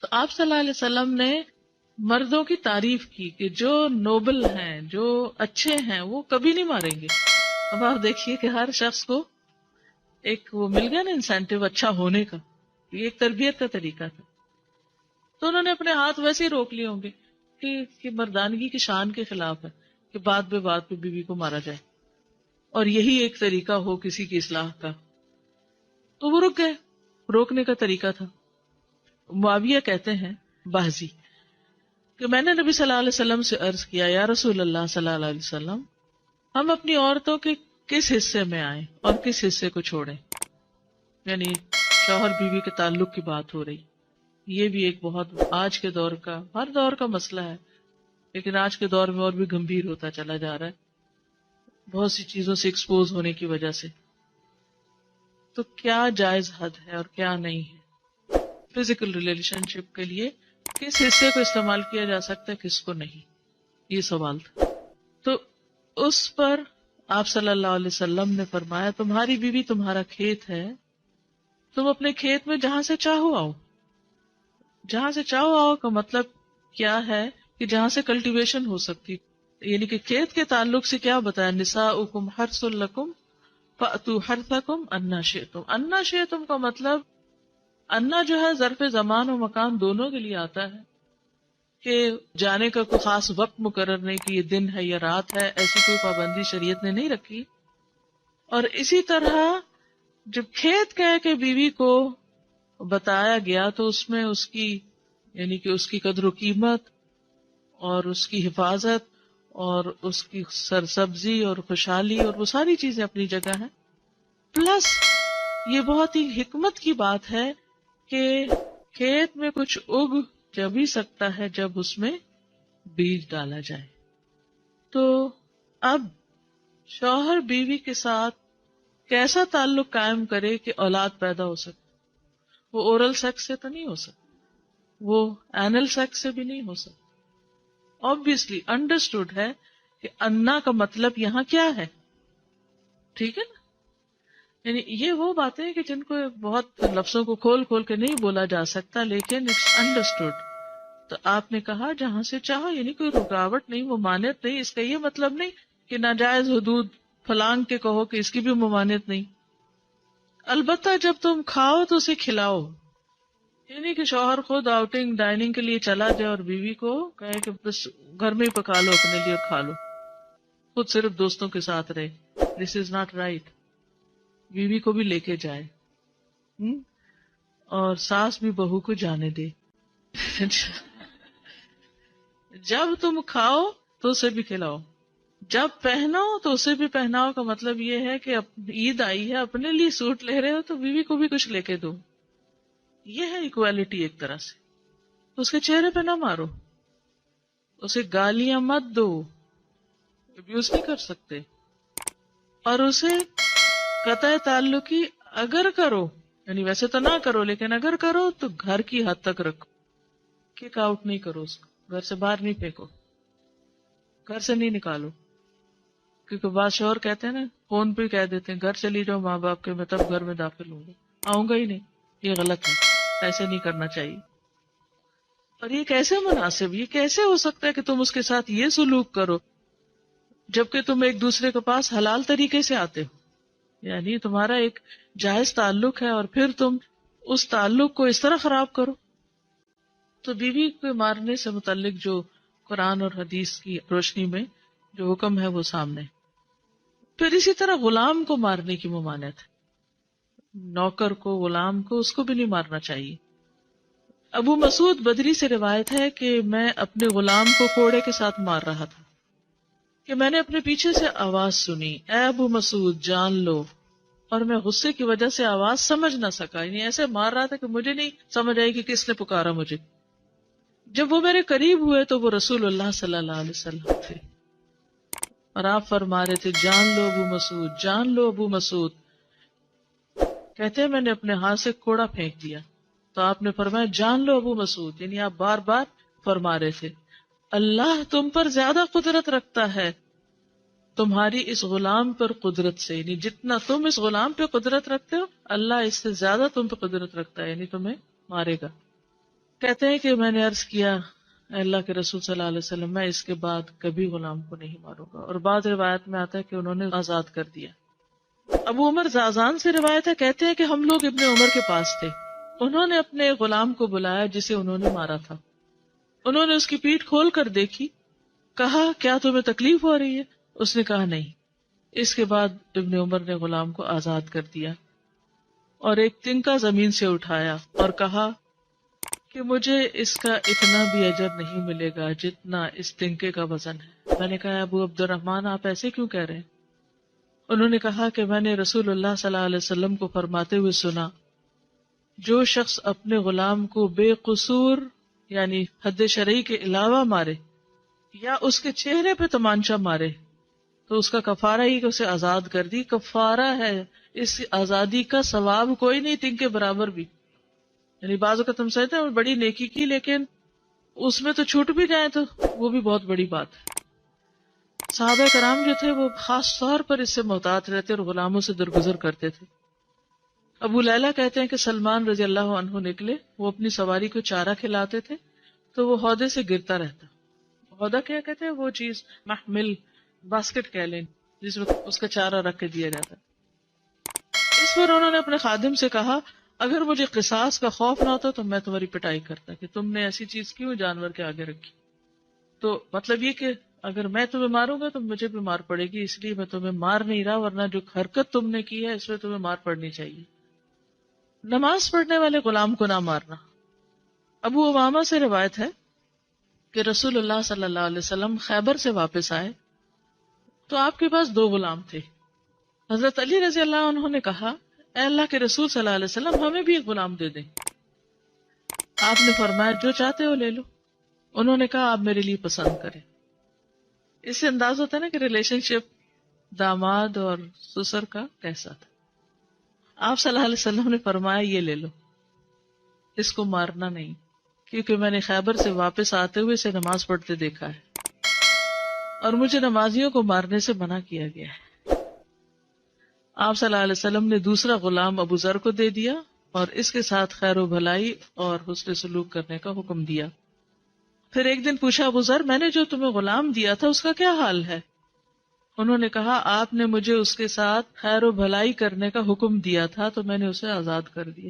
تو آپ صلی اللہ علیہ وسلم نے مردوں کی تعریف کی کہ جو نوبل ہیں، جو اچھے ہیں، وہ کبھی نہیں ماریں گے. اب آپ دیکھیے کہ ہر شخص کو ایک وہ مل گیا نا انسینٹیو اچھا ہونے کا، یہ ایک تربیت کا طریقہ تھا. تو انہوں نے اپنے ہاتھ ویسے ہی روک لیے ہوں گے کہ مردانگی کی شان کے خلاف ہے کہ بات پہ بیوی کو مارا جائے اور یہی ایک طریقہ ہو کسی کی اصلاح کا. تو وہ رک گئے، روکنے کا طریقہ تھا. معاویہ کہتے ہیں بازی کہ میں نے نبی صلی اللہ علیہ وسلم سے عرض کیا، یا رسول اللہ صلی اللہ علیہ وسلم، ہم اپنی عورتوں کے کس حصے میں آئیں اور کس حصے کو چھوڑیں؟ یعنی شوہر بیوی کے تعلق کی بات ہو رہی. یہ بھی ایک بہت آج کے دور کا، ہر دور کا مسئلہ ہے، لیکن آج کے دور میں اور بھی گمبھیر ہوتا چلا جا رہا ہے بہت سی چیزوں سے ایکسپوز ہونے کی وجہ سے. تو کیا جائز حد ہے اور کیا نہیں ہے؟ فزیکل ریلیشن شپ کے لیے کس حصے کو استعمال کیا جا سکتا ہے، کس کو نہیں، یہ سوال تھا. تو اس پر آپ صلی اللہ علیہ وسلم نے فرمایا، تمہاری بیوی تمہارا کھیت ہے، تم اپنے کھیت میں جہاں سے چاہو آؤ. جہاں سے چاہو آؤ کا مطلب کیا ہے کہ جہاں سے کلٹیویشن ہو سکتی، یعنی کہ کھیت کے تعلق سے کیا بتایا، نساؤکم حرث لکم فأتوا حرثکم انا شئتم. انا شئتم کا مطلب، انا جو ہے ظرف زمان و مکان دونوں کے لیے آتا ہے کہ جانے کا کوئی خاص وقت مقرر نہیں کہ یہ دن ہے یا رات ہے، ایسی کوئی پابندی شریعت نے نہیں رکھی. اور اسی طرح جب کھیت کہہ کے بیوی کو بتایا گیا تو اس میں اس کی، یعنی کہ اس کی قدر و قیمت اور اس کی حفاظت اور اس کی سرسبزی اور خوشحالی اور وہ ساری چیزیں اپنی جگہ ہیں. پلس یہ بہت ہی حکمت کی بات ہے کہ کھیت میں کچھ اگ جب ہی سکتا ہے جب اس میں بیج ڈالا جائے. تو اب شوہر بیوی کے ساتھ کیسا تعلق قائم کرے کہ اولاد پیدا ہو سکے؟ وہ اورل سیکس سے تو نہیں ہو سکتا، وہ اینل سیکس سے بھی نہیں ہو سکتا. obviously انڈرسٹوڈ ہے کہ انا کا مطلب یہاں کیا ہے، ٹھیک ہے نا. یعنی یہ وہ باتیں کہ جن کو بہت لفظوں کو کھول کھول کے نہیں بولا جا سکتا، لیکن اٹس انڈرسٹوڈ. تو آپ نے کہا جہاں سے چاہو، یعنی کوئی رکاوٹ نہیں، ممانعت نہیں. اس کا یہ مطلب نہیں کہ ناجائز حدود پھلانگ کے کہو کہ اس کی بھی ممانعت نہیں. البتہ جب تم کھاؤ تو اسے کھلاؤ، یعنی کہ شوہر خود آؤٹنگ ڈائننگ کے لیے چلا جائے اور بیوی کو کہے کہ بس گھر میں ہی پکا لو اپنے لیے اور کھا لو، خود صرف دوستوں کے ساتھ رہے. دس از ناٹ رائٹ. بیوی کو بھی لے کے جائے اور ساس بھی بہو کو جانے دے. جب تم کھاؤ تو اسے بھی کھلاؤ، جب پہنو تو اسے بھی پہناؤ. کا مطلب یہ ہے کہ عید آئی ہے، اپنے لیے سوٹ لے رہے ہو تو بیوی کو بھی کچھ لے کے دو. یہ ہے ایکویلٹی ایک طرح سے. اس کے چہرے پہ نہ مارو، اسے گالیاں مت دو، ابیوز نہیں کر سکتے. اور اسے قطع تعلقی اگر کرو، یعنی ویسے تو نہ کرو لیکن اگر کرو تو گھر کی حد تک رکھو. کک آؤٹ نہیں کرو، اس کو گھر سے باہر نہیں پھینکو، گھر سے نہیں نکالو. کیونکہ بعض شوہر کہتے ہیں نا، فون پہ کہہ دیتے ہیں گھر چلی جاؤ ماں باپ کے، میں تب گھر میں داخل ہوں گا، آؤں گا ہی نہیں. یہ غلط ہے، ایسے نہیں کرنا چاہیے. اور یہ کیسے مناسب، یہ کیسے ہو سکتا ہے کہ تم اس کے ساتھ یہ سلوک کرو جبکہ تم ایک دوسرے کے پاس حلال طریقے سے آتے ہو؟ یعنی تمہارا ایک جائز تعلق ہے اور پھر تم اس تعلق کو اس طرح خراب کرو. تو بیوی کو مارنے سے متعلق جو قرآن اور حدیث کی روشنی میں جو حکم ہے وہ سامنے. پھر اسی طرح غلام کو مارنے کی ممانعت ہے. نوکر کو، غلام کو، اس کو بھی نہیں مارنا چاہیے. ابو مسعود بدری سے روایت ہے کہ میں اپنے غلام کو کوڑے کے ساتھ مار رہا تھا کہ میں نے اپنے پیچھے سے آواز سنی، اے ابو مسعود جان لو. اور میں غصے کی وجہ سے آواز سمجھ نہ سکا، یعنی ایسے مار رہا تھا کہ مجھے نہیں سمجھ آئی کہ کس نے پکارا مجھے. جب وہ میرے قریب ہوئے تو وہ رسول اللہ صلی اللہ علیہ وسلم تھے اور آپ فرما رہے تھے جان لو ابو مسعود، جان لو ابو مسعود. کہتے ہیں میں نے اپنے ہاتھ سے کوڑا پھینک دیا تو آپ نے فرمایا جان لو ابو مسعود، یعنی آپ بار بار فرما رہے تھے اللہ تم پر زیادہ قدرت رکھتا ہے تمہاری اس غلام پر قدرت سے، یعنی جتنا تم اس غلام پہ قدرت رکھتے ہو اللہ اس سے زیادہ تم پہ قدرت رکھتا ہے، یعنی تمہیں مارے گا. کہتے ہیں کہ میں نے عرض کیا اے اللہ کے رسول صلی اللہ علیہ وسلم، میں اس کے بعد کبھی غلام کو نہیں ماروں گا، اور بعض روایت میں آتا ہے کہ انہوں نے آزاد کر دیا۔ ابو عمر زازان سے روایت ہے، کہتے ہیں کہ ہم لوگ ابن عمر کے پاس تھے، انہوں نے اپنے غلام کو بلایا جسے انہوں نے مارا تھا، انہوں نے اس کی پیٹھ کھول کر دیکھی، کہا کیا تمہیں تکلیف ہو رہی ہے؟ اس نے کہا نہیں۔ اس کے بعد ابن عمر نے غلام کو آزاد کر دیا اور ایک تنکا زمین سے اٹھایا اور کہا کہ مجھے اس کا اتنا بھی اجر نہیں ملے گا جتنا اس تنکے کا وزن ہے۔ میں نے کہا ابو عبد الرحمن آپ ایسے کیوں کہہ رہے ہیں؟ انہوں نے کہا کہ میں نے رسول اللہ صلی اللہ علیہ وسلم کو فرماتے ہوئے سنا، جو شخص اپنے غلام کو بے قصور یعنی حد شرعی کے علاوہ مارے یا اس کے چہرے پہ تمانچہ مارے تو اس کا کفارہ ہی کہ اسے آزاد کر دی، کفارہ ہے، اس آزادی کا ثواب کوئی نہیں تنکے برابر بھی۔ یعنی بعض اوقات ہم سمجھتے ہیں بڑی نیکی کی، لیکن اس میں تو چھوٹ بھی جائے تو وہ بھی بہت بڑی بات ہے۔ صحابہ کرام جو تھے وہ خاص طور پر اس سے محتاط رہتے اور غلاموں سے درگزر کرتے تھے۔ ابو لیلہ کہتے ہیں کہ سلمان رضی اللہ عنہ نکلے، وہ اپنی سواری کو چارہ کھلاتے تھے تو وہ ہودے سے گرتا رہتا۔ ہودہ کیا کہتے ہیں؟ وہ چیز محمل باسکٹ کہہ لیں جس میں اس کا چارہ رکھ کے دیا جاتا۔ اس پر انہوں نے اپنے خادم سے کہا اگر مجھے قصاص کا خوف نہ ہوتا تو میں تمہاری پٹائی کرتا کہ تم نے ایسی چیز کیوں جانور کے آگے رکھی۔ تو مطلب یہ کہ اگر میں تمہیں ماروں گا تو مجھے بھی مار پڑے گی، اس لیے میں تمہیں مار نہیں رہا، ورنہ جو حرکت تم نے کی ہے اس میں تمہیں مار پڑنی چاہیے۔ نماز پڑھنے والے غلام کو نہ مارنا۔ ابو امامہ سے روایت ہے کہ رسول اللہ صلی اللہ علیہ وسلم خیبر سے واپس آئے تو آپ کے پاس 2 غلام تھے۔ حضرت علی رضی اللہ عنہ نے کہا اے اللہ کے رسول صلی اللہ علیہ وسلم ہمیں بھی ایک غلام دے دیں۔ آپ نے فرمایا جو چاہتے ہو لے لو۔ انہوں نے کہا آپ میرے لیے پسند کریں۔ اس سے انداز ہوتا ہے نا کہ ریلیشن شپ داماد اور سسر کا کیسا تھا۔ آپ صلی اللہ علیہ وسلم نے فرمایا یہ لے لو، اس کو مارنا نہیں، کیونکہ میں نے خیبر سے واپس آتے ہوئے اسے نماز پڑھتے دیکھا ہے اور مجھے نمازیوں کو مارنے سے منع کیا گیا ہے۔ آپ صلی اللہ علیہ وسلم نے دوسرا غلام ابو ذر کو دے دیا اور اس کے ساتھ خیر و بھلائی اور حسن سلوک کرنے کا حکم دیا۔ پھر ایک دن پوچھا ابو ذر میں نے جو تمہیں غلام دیا تھا اس کا کیا حال ہے؟ انہوں نے کہا آپ نے مجھے اس کے ساتھ خیر و بھلائی کرنے کا حکم دیا تھا تو میں نے اسے آزاد کر دیا۔